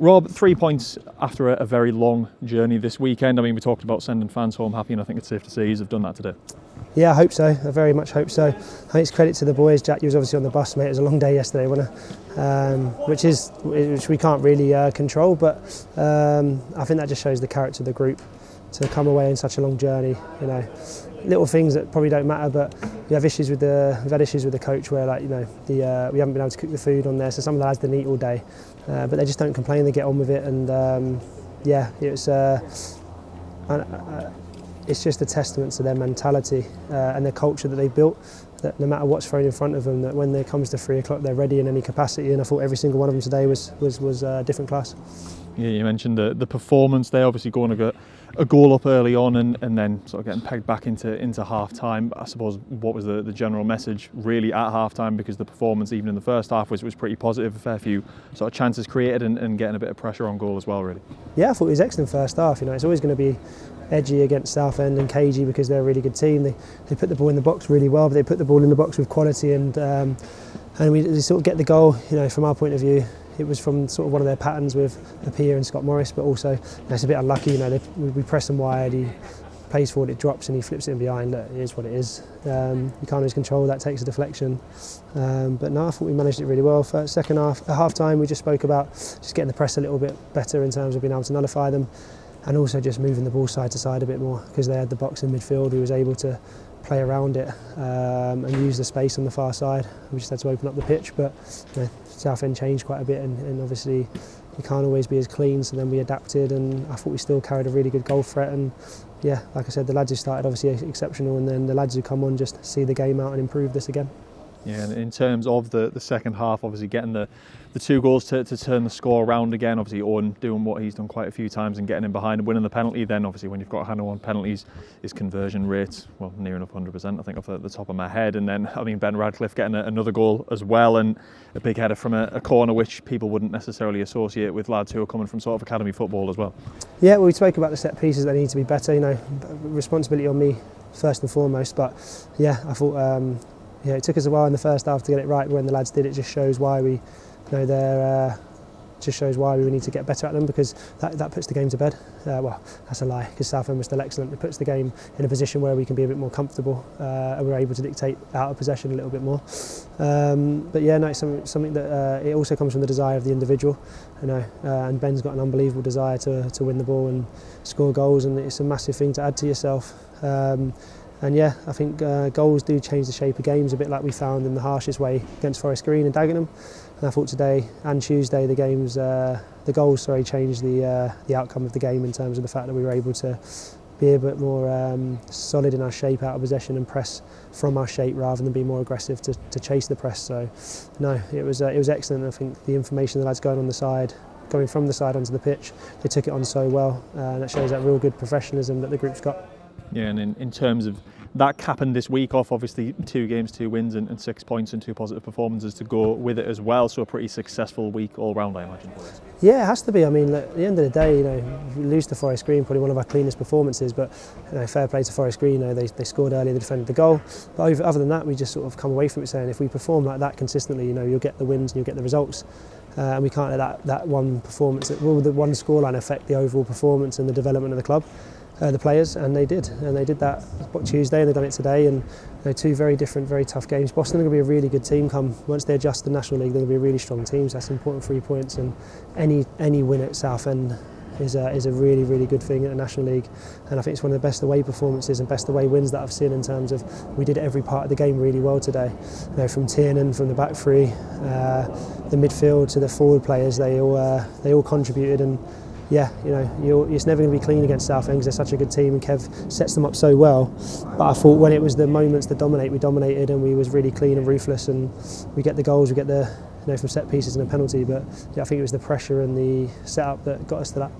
Rob, 3 points after a very long journey this weekend. I mean, we talked about sending fans home happy, and I think it's safe to say you've done that today. Yeah, I hope so. I very much hope so. I think it's credit to the boys. Jack, you was obviously on the bus, mate. It was a long day yesterday, wasn't it? Which we can't really control, but I think that just shows the character of the group to come away in such a long journey. You know, little things that probably don't matter, but we've had issues with the coach where, like, you know, we haven't been able to cook the food on there, so some of the lads didn't eat all day, but they just don't complain. They get on with it, and yeah, it was. It's just a testament to their mentality and their culture that they've built, that no matter what's thrown in front of them, that when it comes to 3 o'clock they're ready in any capacity, and I thought every single one of them today was different class. Yeah, you mentioned the performance there, obviously going to get a goal up early on and then sort of getting pegged back into half time. I suppose what was the general message really at half time, because the performance even in the first half was pretty positive, a fair few sort of chances created and getting a bit of pressure on goal as well, really. Yeah, I thought it was excellent first half. You know, it's always going to be edgy against Southend and cagey because they're a really good team. They put the ball in the box really well, but they put the ball in the box with quality, and we sort of get the goal. You know, from our point of view, it was from sort of one of their patterns with Apia and Scott Morris, but also, you know, it's a bit unlucky. You know, we press him wide, he plays forward, it drops, and he flips it in behind. It is what it is. You can't always control that, takes a deflection. But no, I thought we managed it really well. For second half, at half time, we just spoke about just getting the press a little bit better in terms of being able to nullify them, and also just moving the ball side to side a bit more, because they had the box in midfield. We was able to play around it and use the space on the far side. We just had to open up the pitch, but you know, Southend changed quite a bit, and obviously you can't always be as clean, so then we adapted, and I thought we still carried a really good goal threat. And yeah, like I said, the lads who started obviously exceptional, and then the lads who come on just see the game out and improve this again. Yeah, and in terms of the second half, obviously getting the 2 goals to turn the score around again, obviously Owen doing what he's done quite a few times and getting in behind and winning the penalty. Then obviously when you've got a handle on penalties, his conversion rate, well, near enough 100%, I think, off the top of my head. And then, I mean, Ben Radcliffe getting another goal as well, and a big header from a corner, which people wouldn't necessarily associate with lads who are coming from sort of academy football as well. Yeah, well, we spoke about the set pieces that need to be better. You know, responsibility on me first and foremost, but yeah, I thought yeah, it took us a while in the first half to get it right, but when the lads did, it just shows why we, you know, just shows why we need to get better at them, because that puts the game to bed. Well, that's a lie, because Southend was still excellent. It puts the game in a position where we can be a bit more comfortable, and we're able to dictate out of possession a little bit more. But yeah, no, it's something that it also comes from the desire of the individual, you know, and Ben's got an unbelievable desire to win the ball and score goals, and it's a massive thing to add to yourself. And yeah, I think goals do change the shape of games, a bit like we found in the harshest way against Forest Green and Dagenham. And I thought today and Tuesday the goals changed the outcome of the game, in terms of the fact that we were able to be a bit more solid in our shape out of possession and press from our shape rather than be more aggressive to chase the press. So no, it was excellent. I think the information the lads going from the side onto the pitch, they took it on so well, and that shows that real good professionalism that the group's got. Yeah, and in terms of that capping this week off, obviously 2 games, 2 wins and 6 points and 2 positive performances to go with it as well. So a pretty successful week all round, I imagine. Yeah, it has to be. I mean, at the end of the day, you know, we lose to Forest Green, probably one of our cleanest performances, but you know, fair play to Forest Green. You know, they scored early, they defended the goal. But other than that, we just sort of come away from it saying, if we perform like that consistently, you know, you'll get the wins and you'll get the results. And we can't let that one performance, the one scoreline affect the overall performance and the development of the club. The players, and they did that Tuesday, and they've done it today, and you know, 2 very different, very tough games. Boston are going to be a really good team once they adjust the National League. They're going to be a really strong team, so that's important 3 points, and any win at Southend is a really, really good thing at the National League, and I think it's one of the best away performances and best away wins that I've seen, in terms of we did every part of the game really well today. You know, from Tiernan, from the back 3, the midfield to the forward players, they all contributed. And yeah, you know, it's never going to be clean against Southend because they're such a good team, and Kev sets them up so well. But I thought when it was the moments to dominate, we dominated, and we was really clean and ruthless, and we get the goals, we get the, you know, from set pieces and a penalty. But yeah, I think it was the pressure and the setup that got us to that.